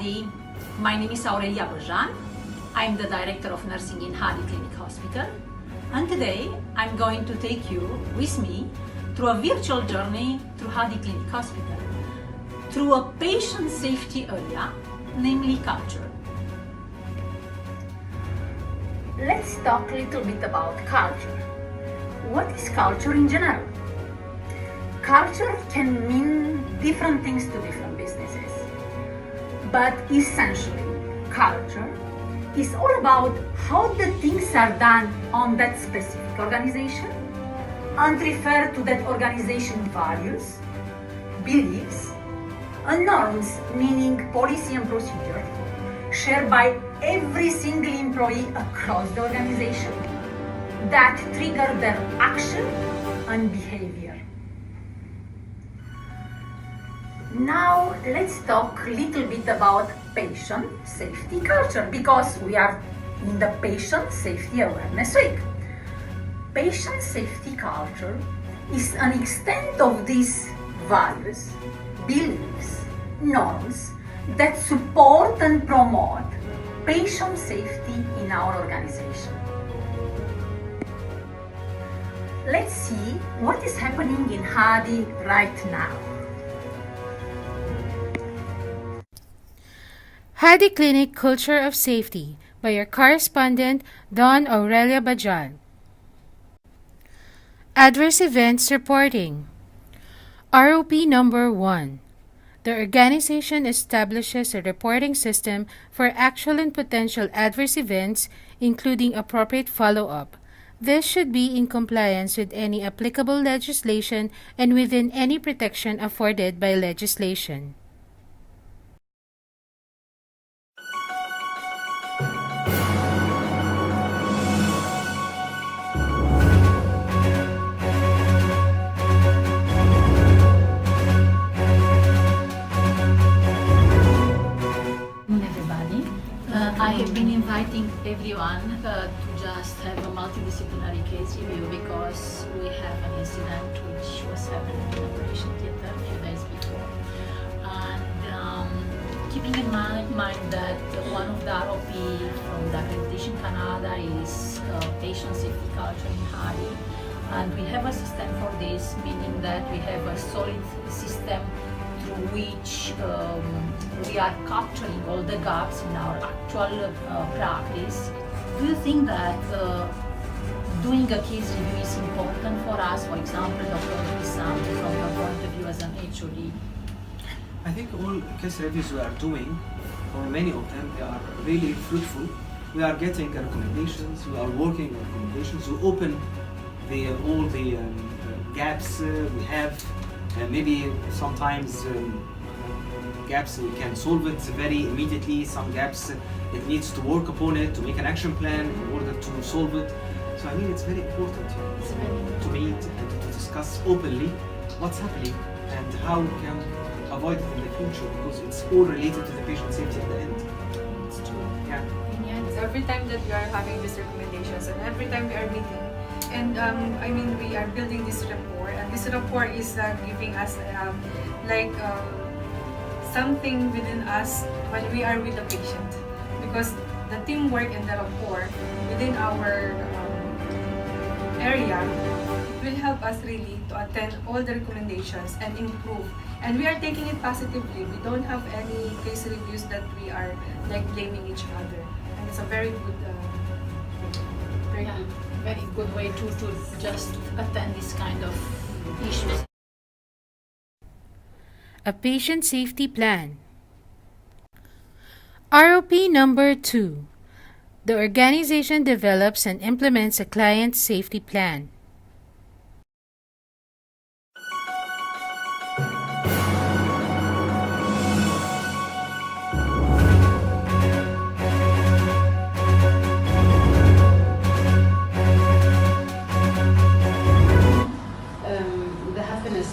Hadi. My name is Aurelia Bojan. I'm the Director of Nursing in Hadi Clinic Hospital. And today I'm going to take you with me through a virtual journey through Hadi Clinic Hospital, through a patient safety area, namely culture. Let's talk a little bit about culture. What is culture in general? Culture can mean different things to different businesses, but essentially, culture is all about how the things are done on that specific organization and refer to that organization values, beliefs, and norms, meaning policy and procedure, shared by every single employee across the organization that trigger their action and behavior. Now let's talk a little bit about patient safety culture, because we are in the Patient Safety Awareness Week. Patient safety culture is an extent of these values, beliefs, norms that support and promote patient safety in our organization. Let's see what is happening in Hadi right now. Hadi Clinic Culture of Safety by your correspondent, Dawn Aurelia Bajan. Adverse Events Reporting. ROP number 1. The organization establishes a reporting system for actual and potential adverse events, including appropriate follow-up. This should be in compliance with any applicable legislation and within any protection afforded by legislation. I have been inviting everyone to just have a multidisciplinary case review because we have an incident which was happening in operation theater a few days before. And keeping in mind that one of the ROP from the accreditation Canada is patient safety culture in Hadi, and we have a system for this, meaning that we have a solid system through which we are capturing all the gaps in our actual practice. Do you think that doing a case review is important for us? For example, Dr. Wissam, from your point of view as an HOD? I think all case reviews we are doing, or many of them, they are really fruitful. We are getting recommendations, we are working on recommendations, we open all the gaps we have. Maybe sometimes gaps we can solve it very immediately, some gaps it needs to work upon it to make an action plan in order to solve it. So I mean it's very important to meet and to discuss openly what's happening and how we can avoid it in the future, because it's all related to the patient safety at the end. It's true. Yeah. Every time that we are having these recommendations and every time we are meeting, and we are building this rapport, and this rapport is giving us something within us when we are with the patient, because the teamwork and the rapport within our area will help us really to attend all the recommendations and improve. And we are taking it positively. We don't have any case reviews that we are blaming each other, and it's a very good, very good way to just attend this kind of issues. A Patient Safety Plan. ROP number 2. The organization develops and implements a client safety plan.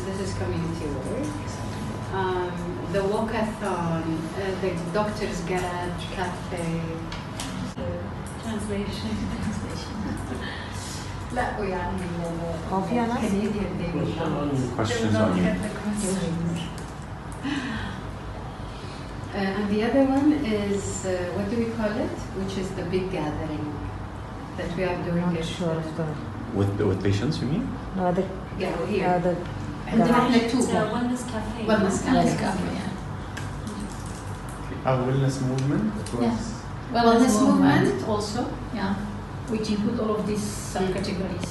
This is community work. The walkathon, the doctor's garage cafe. Translation. لا ويعني Canadian they will not questions get on the questions. And the other one is, what do we call it? Which is the big gathering that we are doing. I'm not sure of the. With patients, you mean? No, the. Yeah, here. The. And then احنا two. Wellness Cafe. Wellness Cafe. Our wellness movement. It was Yes. Wellness movement also. Yeah, which include all of these subcategories.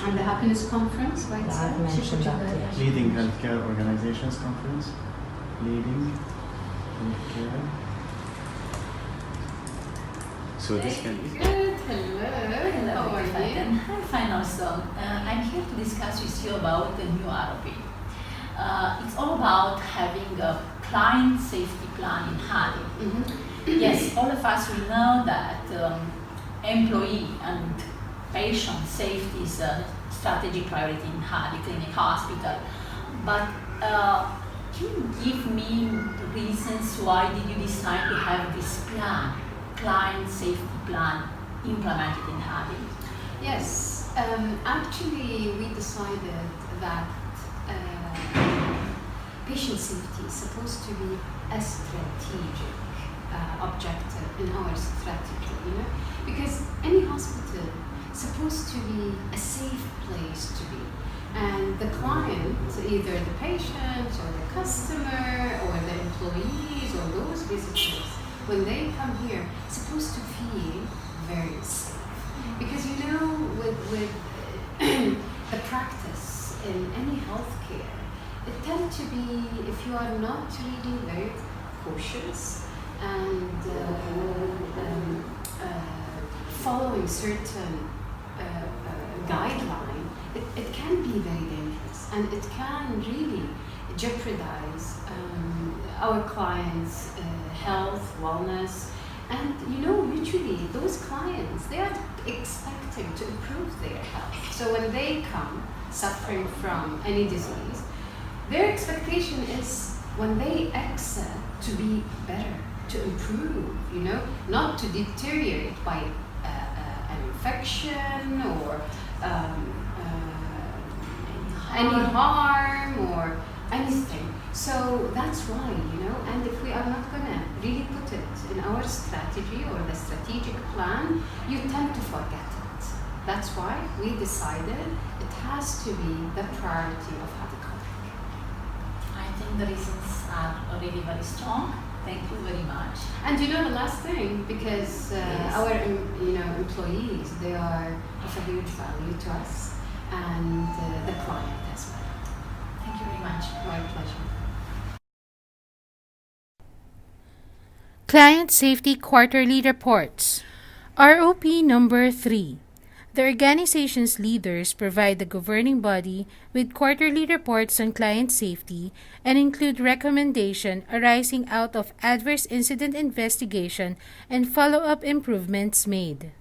And the happiness conference, right? I had mentioned that. Yes. leading healthcare organizations conference. Leading healthcare. So this can be. Good. Hello. Hello, How are you? I'm fine also. I'm here to discuss with you about the new ROP. It's all about having a client safety plan in Hadi. Yes, all of us will know that employee and patient safety is a strategic priority in Hadi Clinic Hospital. But can you give me reasons why did you decide to have this plan, client safety plan, implemented in Hadi? Yes, actually we decided that patient safety is supposed to be a strategic objective in our strategy, you know, because any hospital is supposed to be a safe place to be. And the client, either the patient or the customer or the employees or those visitors, when they come here, supposed to feel very safe. Because you know, with the practice in any healthcare, it tends to be, if you are not really very cautious and following certain guideline, it can be very dangerous and it can really jeopardize our clients' health, wellness. And you know, usually those clients, they are expecting to improve their health. So when they come suffering from any disease, their expectation is when they exit to be better, to improve, you know, not to deteriorate by an infection or any harm or anything. So that's why, you know, and if we are not gonna really put it in our strategy or the strategic plan, you tend to forget it. That's why we decided it has to be the priority of Hadi Clinic. I think the reasons are really very strong. Thank you very much. And you know the last thing, because Yes. our employees, they are of a huge value to us, and the client as well. Thank you very much. My pleasure. Client Safety Quarterly Reports. ROP number 3. The organization's leaders provide the governing body with quarterly reports on client safety and include recommendations arising out of adverse incident investigation and follow-up improvements made.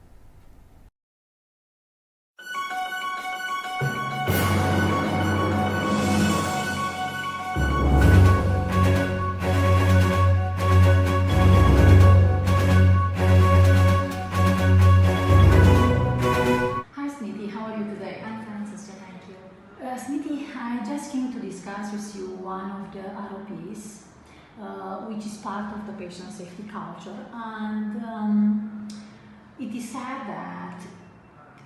Hi Sniti, how are you today? I'm fine, sister, thank you. Sniti, I just came to discuss with you one of the ROPs, which is part of the patient safety culture, and it is said that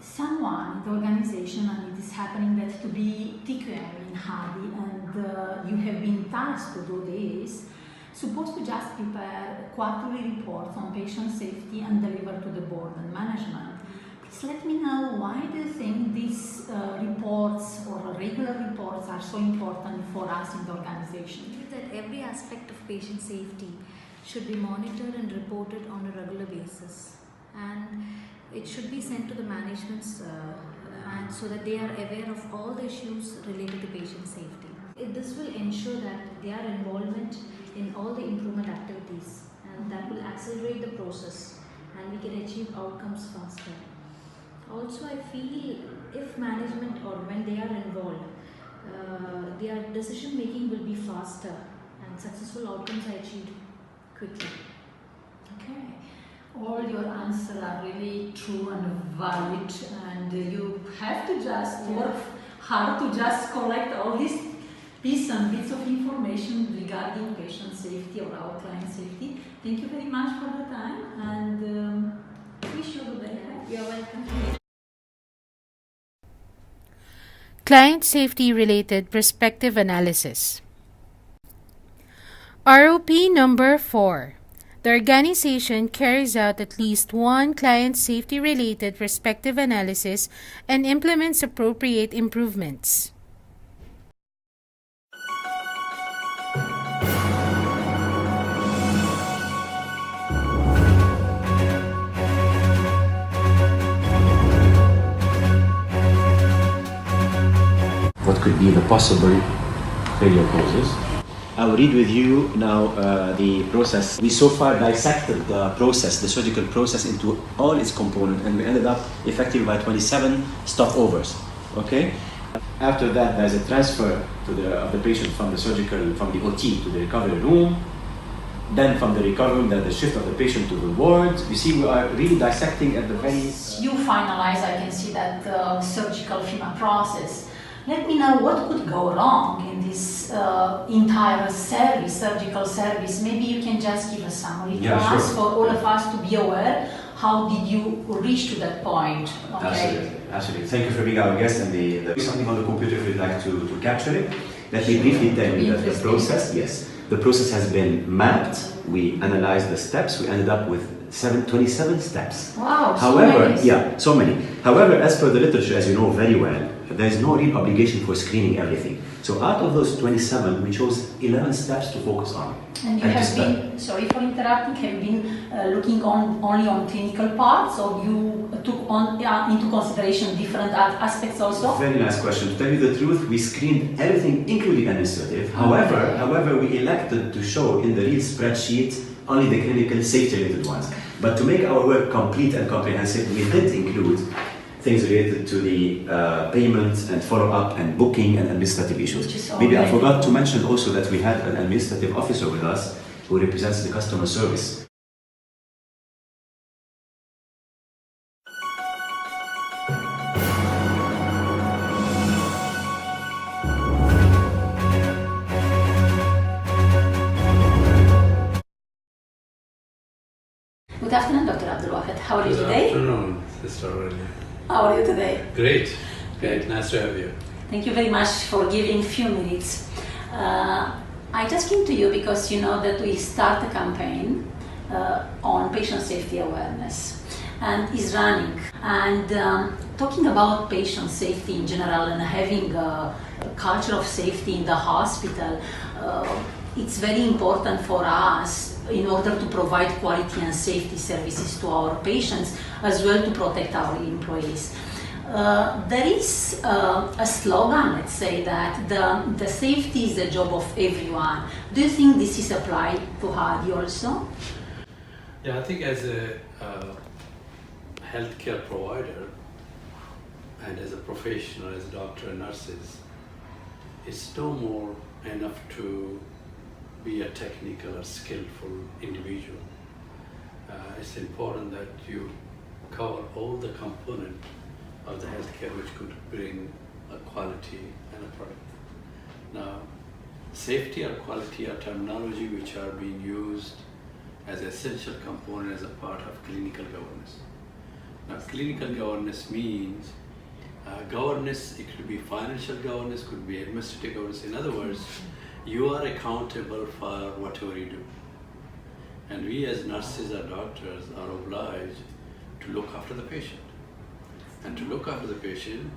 someone in the organization, and it is happening that to be TQM in Hadi, and you have been tasked to do this, supposed to just prepare quarterly reports on patient safety and deliver to the board and management. Please let me know, why do you think these reports or regular reports are so important for us in the organization? I believe that every aspect of patient safety should be monitored and reported on a regular basis, and it should be sent to the managements and so that they are aware of all the issues related to patient safety. This will ensure that their involvement in all the improvement activities, and that will accelerate the process and we can achieve outcomes faster. Also, I feel if management or when they are involved, their decision making will be faster and successful outcomes are achieved quickly. Okay. All your answers are really true and valid, and you have to just work hard to just collect all these These some bits of information regarding patient safety or our client safety. Thank you very much for the time and wish you a good day. You're welcome. Client safety related perspective analysis. ROP number 4. The organization carries out at least one client safety related perspective analysis and implements appropriate improvements. What could be the possible failure causes? I will read with you now the process. We so far dissected the process, the surgical process, into all its components, and we ended up effectively by 27 stopovers. Okay. After that, there's a transfer of the patient from the OT to the recovery room. Then from the recovery room, there's the shift of the patient to the ward. You see, we are really dissecting at the very. You finalize, I can see that surgical FEMA process. Let me know what could go wrong in this entire service, surgical service. Maybe you can just give a summary to us, for all of us to be aware. How did you reach to that point? Okay. Absolutely. Thank you for being our guest. And there's something on the computer if you'd like to capture it. Let me briefly tell you the process. Yes. The process has been mapped. We analyzed the steps. We ended up with 27 steps. Wow, so many. However, as per the literature, as you know very well, there is no real obligation for screening everything. So out of those 27, we chose 11 steps to focus on. And you have been, sorry for interrupting, have you been looking only on clinical parts, or you took into consideration different aspects also? Very nice question. To tell you the truth, we screened everything, including administrative. However, we elected to show in the real spreadsheet only the clinical safety-related ones. But to make our work complete and comprehensive, we did include things related to the payment and follow-up and booking and administrative issues. Maybe I forgot to mention also that we had an administrative officer with us who represents the customer service. Good afternoon, Dr. Abdulwahid. How are you today? Good afternoon, Sister Aurelia. How are you today? Great. Nice to have you. Thank you very much for giving few minutes. I just came to you because you know that we start a campaign on patient safety awareness and is running. And talking about patient safety in general and having a culture of safety in the hospital, it's very important for us in order to provide quality and safety services to our patients, as well to protect our employees. There is a slogan, let's say, that the safety is the job of everyone. Do you think this is applied to Hadi also? Yeah, I think as a healthcare provider and as a professional, as a doctor and nurses, it's no more enough to be a technical or skillful individual. It's important that you cover all the components of the healthcare which could bring a quality and a product. Now, safety or quality are terminology which are being used as an essential component as a part of clinical governance. Now, clinical governance means governance, it could be financial governance, could be administrative governance. In other words, you are accountable for whatever you do. And we as nurses or doctors are obliged to look after the patient. And to look after the patient,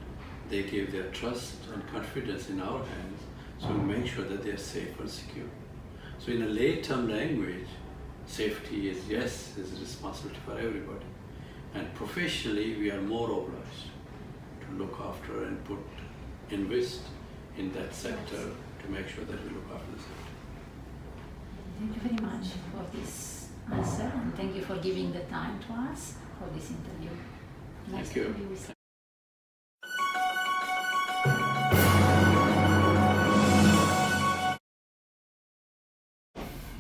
they give their trust and confidence in our hands, so we make sure that they are safe and secure. So in a lay-term language, safety is a responsibility for everybody. And professionally, we are more obliged to look after and invest in that sector to make sure that we look after the safety. Thank you very much for this answer, and thank you for giving the time to us for this interview. Nice Thank you. to be with you.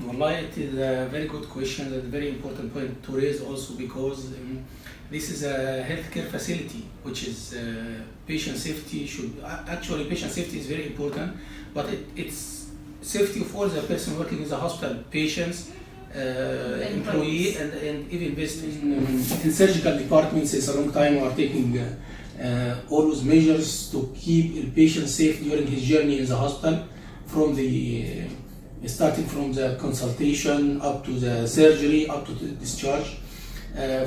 والله Wallahi, it is a very good question and a very important point to raise also because this is a healthcare facility, which is patient safety should actually patient safety is very important, but it's safety of all the person working in the hospital, patients, employee, and even visitors. In surgical departments, it's a long time we are taking always measures to keep the patient safe during his journey in the hospital, from the starting from the consultation up to the surgery up to the discharge.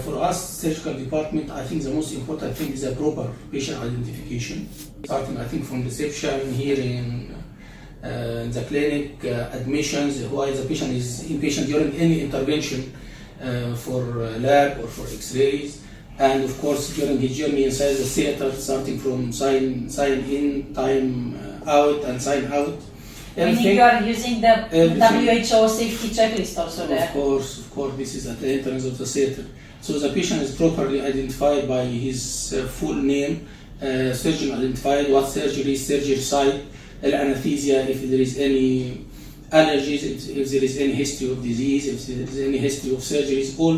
For us, surgical department, I think the most important thing is a proper patient identification. Starting, I think, from reception here in the clinic, admissions, why the patient is inpatient during any intervention for lab or for X-rays, and of course during his journey inside the theater, starting from sign in, time out, and sign out. Meaning you are using the WHO safety checklist also there? Of course, this is at the entrance of the theater. So the patient is properly identified by his full name, surgeon identified, what surgery site, anesthesia, if there is any allergies, if there is any history of disease, if there is any history of surgeries, all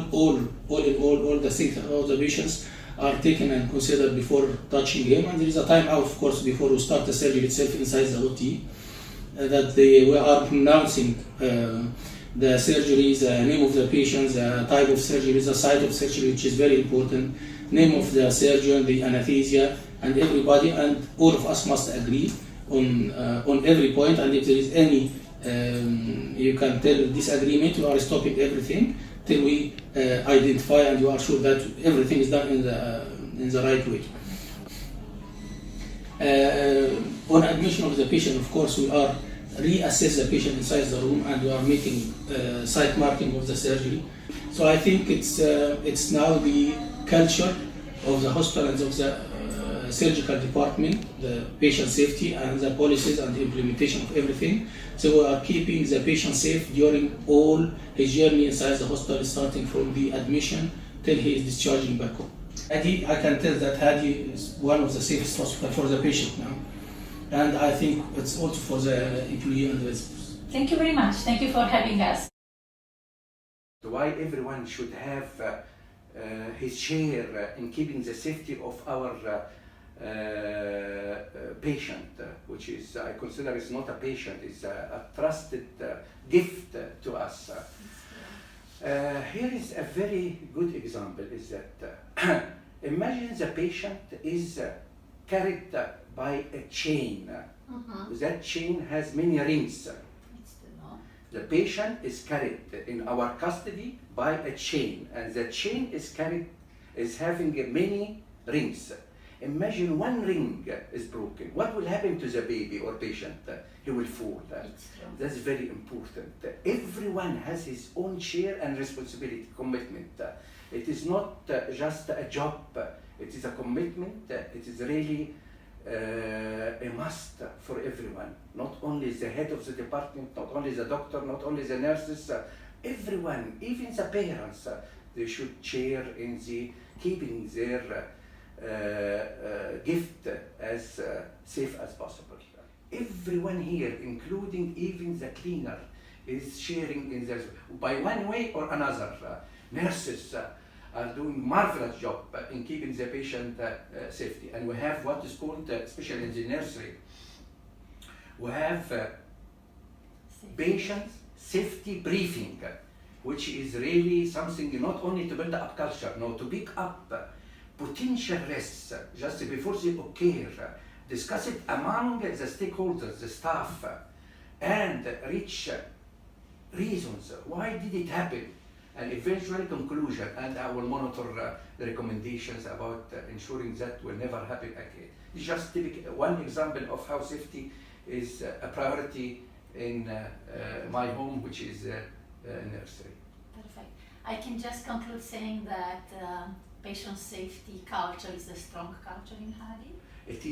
the things, all the patients are taken and considered before touching him. And there is a time out, of course, before we start the surgery itself inside the OT. That we are pronouncing the surgery, the name of the patient, the type of surgery, the site of surgery, which is very important, name of the surgeon, the anesthesia, and everybody, and all of us must agree on every point. And if there is any, you can tell disagreement, we are stopping everything till we identify and you are sure that everything is done in the right way. On admission of the patient, of course, we are reassess the patient inside the room, and we are making site marking of the surgery. So I think it's now the culture of the hospital and of the surgical department, the patient safety and the policies and the implementation of everything. So we are keeping the patient safe during all his journey inside the hospital, starting from the admission till he is discharging back home. Hadi, I can tell that Hadi is one of the safest hospitals for the patient now. And I think it's also for the employee and the visitors. Thank you very much. Thank you for having us. Why everyone should have his share in keeping the safety of our patient, which is, I consider is not a patient, it's a trusted gift to us. Here is a very good example, is that imagine the patient is carried by a chain. That chain has many rings. The patient is carried in our custody by a chain, and the chain is having many rings. Imagine one ring is broken. What will happen to the baby or patient? He will fall. That's very important. Everyone has his own share and responsibility, commitment. It is not just a job. It is a commitment. It is really a must for everyone. Not only the head of the department, not only the doctor, not only the nurses, everyone, even the parents, they should share in the keeping their gift as safe as possible. Everyone here, including even the cleaner, is sharing in their, by one way or another. Nurses are doing marvelous job in keeping the patient safety. And we have what is called, especially in the nursery, we have patient safety briefing, which is really something not only to build up culture, no, to pick up potential risks just before they occur, discuss it among the stakeholders, the staff, and reach reasons. Why did it happen? And eventually conclusion, and I will monitor the recommendations about ensuring that will never happen again. It's just typical, one example of how safety is a priority in my home, which is nursery. Perfect. I can just conclude saying that patient safety culture is a strong culture in Hadi. It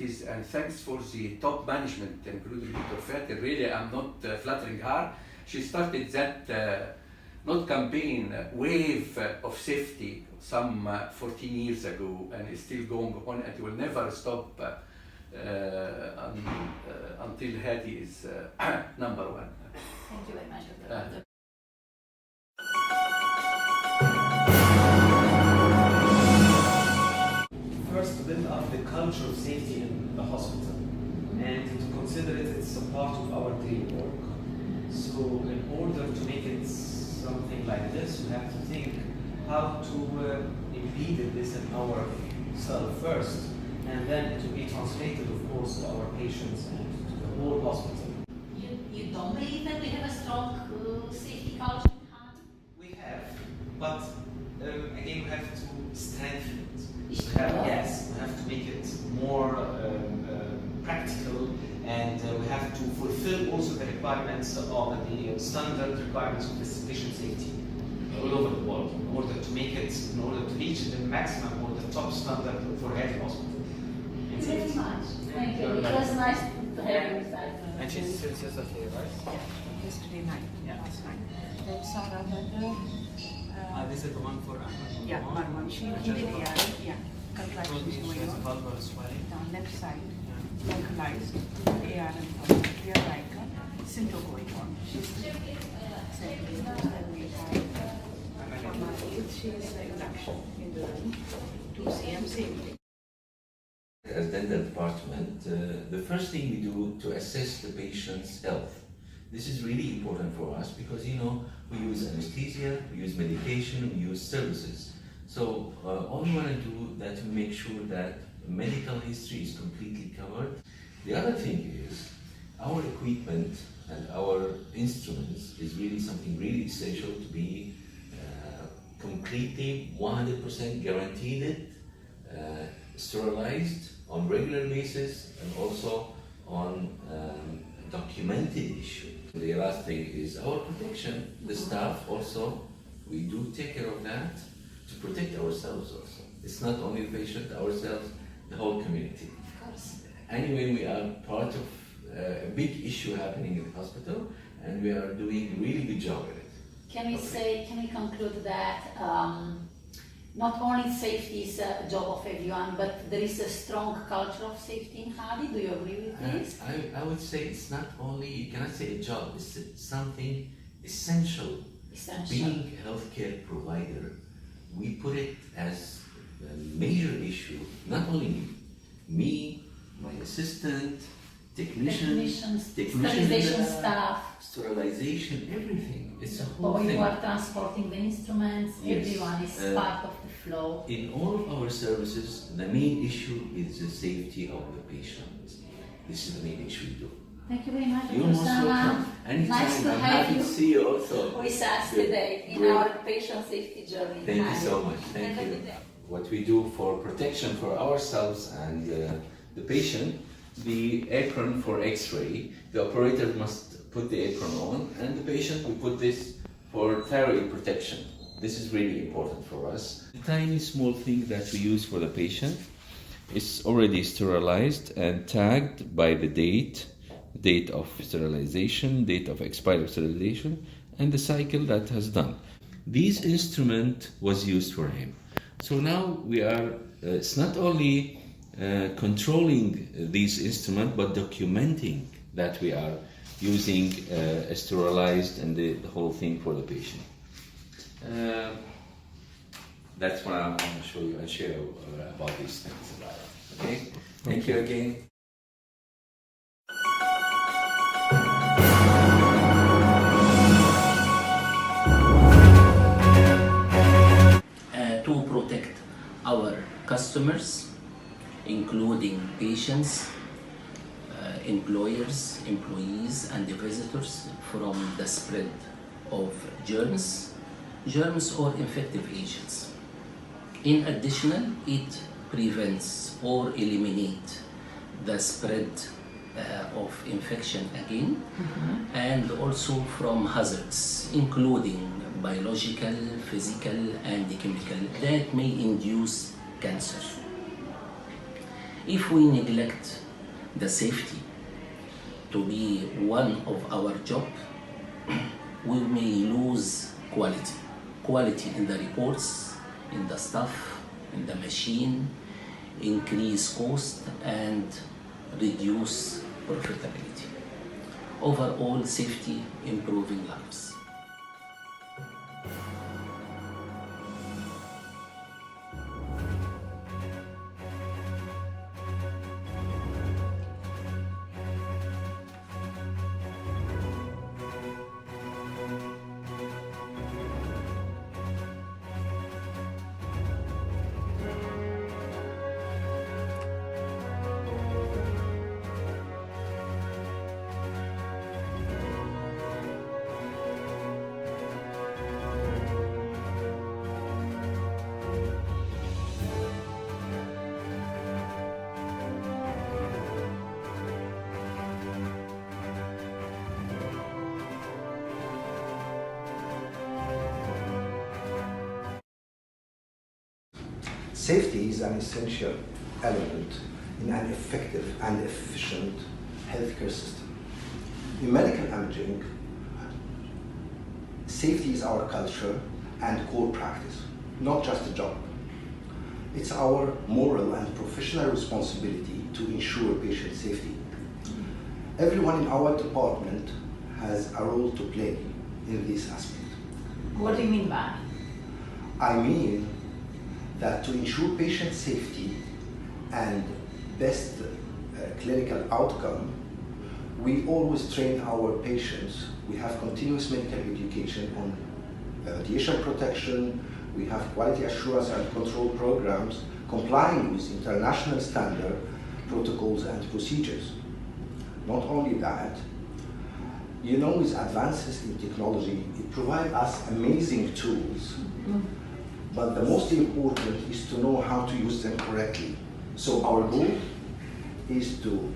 is, and thanks for the top management, including Dr. Fatih. Really, I'm not flattering her. She started that not campaign, wave of safety some 14 years ago, and is still going on, and will never stop until Hadi is number one. Thank you very much, Dr. culture of safety in the hospital and to consider it as a part of our daily work. So in order to make it something like this, we have to think how to embed this in ourselves first, and then it will be translated, of course, to our patients and to the whole hospital. You don't believe that we have a strong safety culture in Hadi? We have, but again, we have to strengthen it. You We have to make it more practical, and we have to fulfill also the requirements of the standard requirements of this patient safety all over the world in order to reach the maximum or the top standard for every hospital. Thank you very much. Thank you. It was nice to have you inside. And she's here, right? Yesterday night, last night. Then Sarah had This is the one for yeah, one. She yeah, contractions going on vulvar swelling. down left side, localized, AR and we are like symptom going on. She's said that we have from our age, she is induction in the room, 2 cm safety. As dental department, the first thing we do to assess the patient's health. This is really important for us because, you know, we use anesthesia, we use medication, we use services. So all we want to do that to make sure that medical history is completely covered. The other thing is our equipment and our instruments is really something really essential to be completely 100% guaranteed, sterilized on regular basis, and also on documented issue. The last thing is our protection. The staff also, we do take care of that to protect ourselves also. It's not only the patient, ourselves, the whole community. Of course. Anyway, we are part of a big issue happening in the hospital, and we are doing a really good job at it. Can we conclude that not only safety is a job of everyone, but there is a strong culture of safety in Hadi? Do you agree with this? I would say it's not only, you cannot say a job, it's something essential. Being a healthcare provider, we put it as a major issue, not only me, my assistant, technicians, sterilization staff, sterilization, everything. It's a whole or thing. you are transporting the instruments, Yes. everyone is part of the flow. In all of our services, the main issue is the safety of the patient. This is the main issue we do. Thank you very much, You're Dr. most Sama. welcome. Anytime. Nice to I'm have happy you to see you also. with us Good. today in Great. our patient safety journey. Thank you Hadi. so much. Thank you. What we do for protection for ourselves and the patient, the apron for X-ray, the operator must put the apron on, and the patient, we put this for thyroid protection. This is really important for us. The tiny small thing that we use for the patient is already sterilized and tagged by the date of sterilization, date of expiry of sterilization, and the cycle that has done. This instrument was used for him. So now we are, it's not only controlling this instrument, but documenting that we are using sterilized and the whole thing for the patient. That's what I'm going to show you and share about these things about it. Okay? Thank you again. To protect our customers, including patients, employers, employees, and the visitors from the spread of germs or infective agents. In addition, it prevents or eliminates the spread of infection again, and also from hazards, including biological, physical, and chemical that may induce cancer. If we neglect the safety to be one of our job, we may lose quality in the reports, in the staff, in the machine, increase cost, and reduce profitability. Overall safety, improving lives. Safety is an essential element in an effective and efficient healthcare system. In medical imaging, safety is our culture and core practice, not just a job. It's our moral and professional responsibility to ensure patient safety. Everyone in our department has a role to play in this aspect. What do you mean by? I mean that to ensure patient safety and best clinical outcome, we always train our patients. We have continuous medical education on radiation protection. We have quality assurance and control programs complying with international standard protocols and procedures. Not only that, with advances in technology, it provides us amazing tools, but the most important is to know how to use them correctly. So our goal is to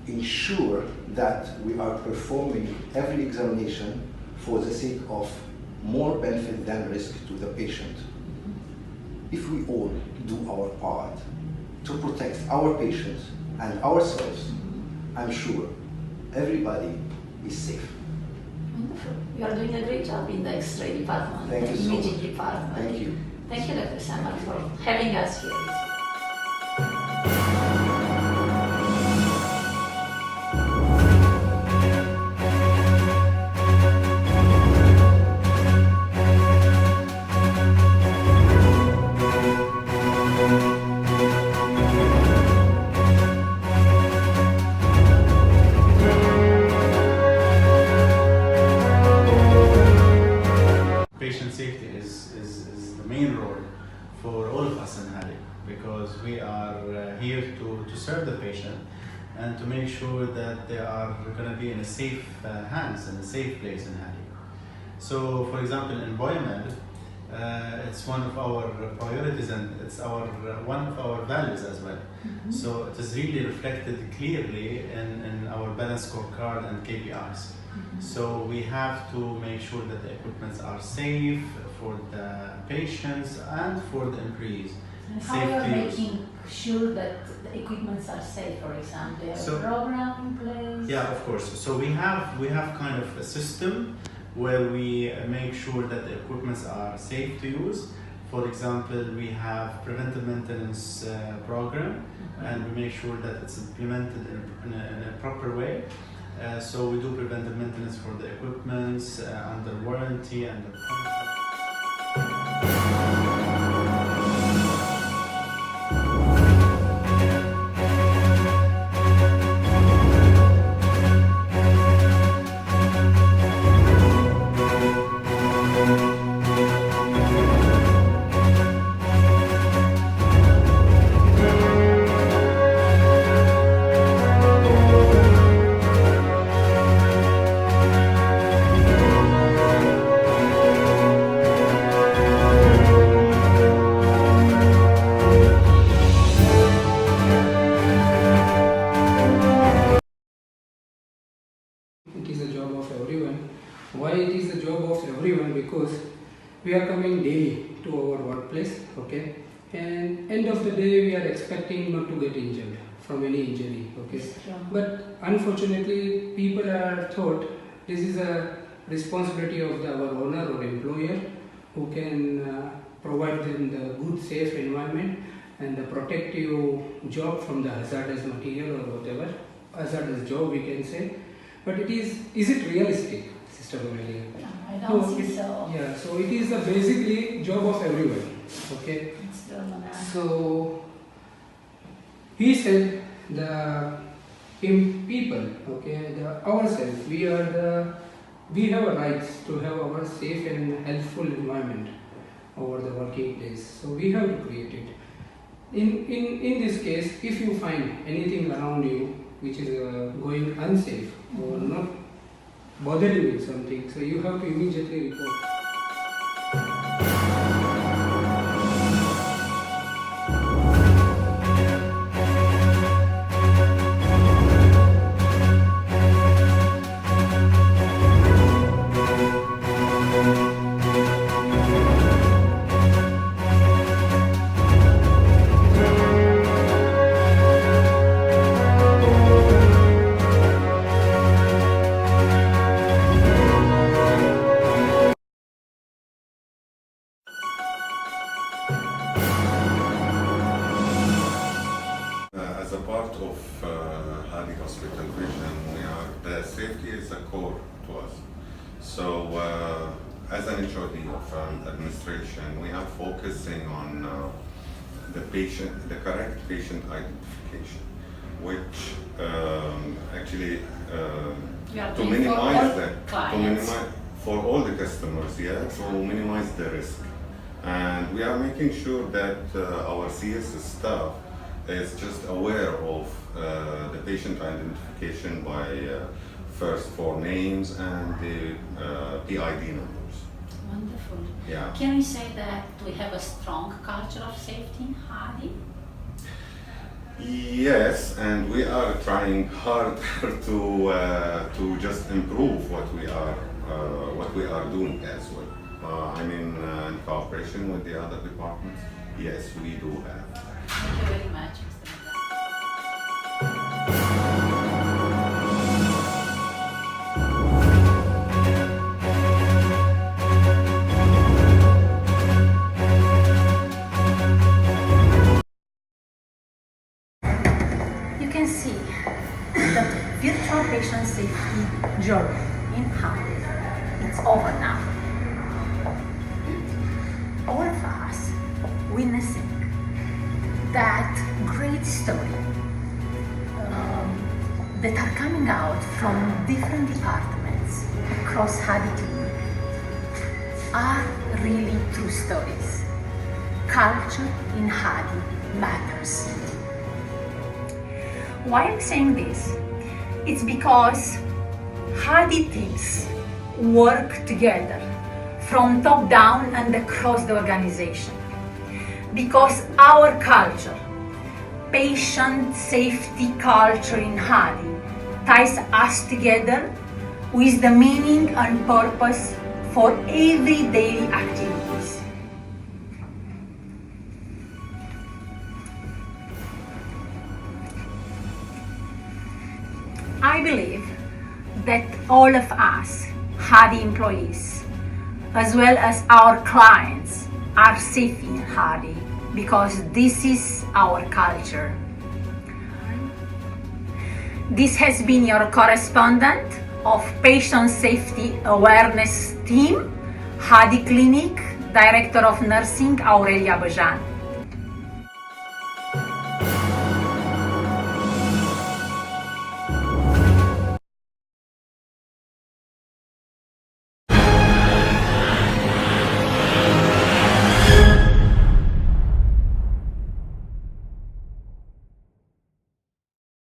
ensure that we are performing every examination for the sake of more benefit than risk to the patient. If we all do our part to protect our patients and ourselves, I'm sure everybody is safe. Wonderful. You are doing a great job in the X-ray department, Thank the you so imaging much. department. Thank you. Thank you, Dr. Samar, for having us here. Patient safety is the main role for all of us in Hadi, because we are here to serve the patient and to make sure that they are going to be in a safe hands and a safe place in Hadi. So, for example, in Biomed, it's one of our priorities and it's one of our values as well. So it is really reflected clearly in our balance scorecard and KPIs. So we have to make sure that the equipments are safe for the patients and for the employees. And how you are making sure that the equipments are safe, for example? You have a program in place? Yeah, of course. So we have kind of a system where we make sure that the equipments are safe to use. For example, we have preventive maintenance program, and we make sure that it's implemented in a proper way. So we do preventive maintenance for the equipments under warranty and under contract. Why it is the job of everyone? Because we are coming daily to our workplace, okay? And end of the day, we are expecting not to get injured from any injury, okay? But unfortunately, people are thought this is a responsibility of our owner or employer who can provide them the good, safe environment and the protective job from the hazardous material or whatever, hazardous job we can say. But is it realistic, Sister Amelia? I don't think so. Yeah, so it is the basically job of everyone, okay? So he said the people, okay, ourselves, we have a right to have our safe and healthful environment over the working place. So we have to create it. In this case, if you find anything around you which is going unsafe or not bothering you with something, so you have to immediately report. of Hadi Hospital vision, the safety is a core to us. So as an HOD of administration, we are focusing on the correct patient identification, which actually to minimize for all the customers, to minimize the risk. And we are making sure that our CS staff is just aware of the patient identification by first 4 names and the PID numbers. Wonderful. Yeah. Can we say that we have a strong culture of safety in Hadi? Yes, and we are trying hard to just improve what we are doing as well. In cooperation with the other departments, yes, we do have. Thank you very much, Mr. You can see that virtual patient safety journey in Hadi, it's over now. All of us witnessing that great story that are coming out from different departments across Hadi Clinic are really true stories. Culture in Hadi matters. Why I'm saying this? It's because Hadi teams work together from top down and across the organization. Because our culture, patient safety culture in Hadi, ties us together with the meaning and purpose for every daily activities. I believe that all of us, Hadi employees, as well as our clients, are safe in Hadi because this is our culture. This has been your correspondent of Patient Safety Awareness Team, Hadi Clinic, Director of Nursing, Aurelia Bajan.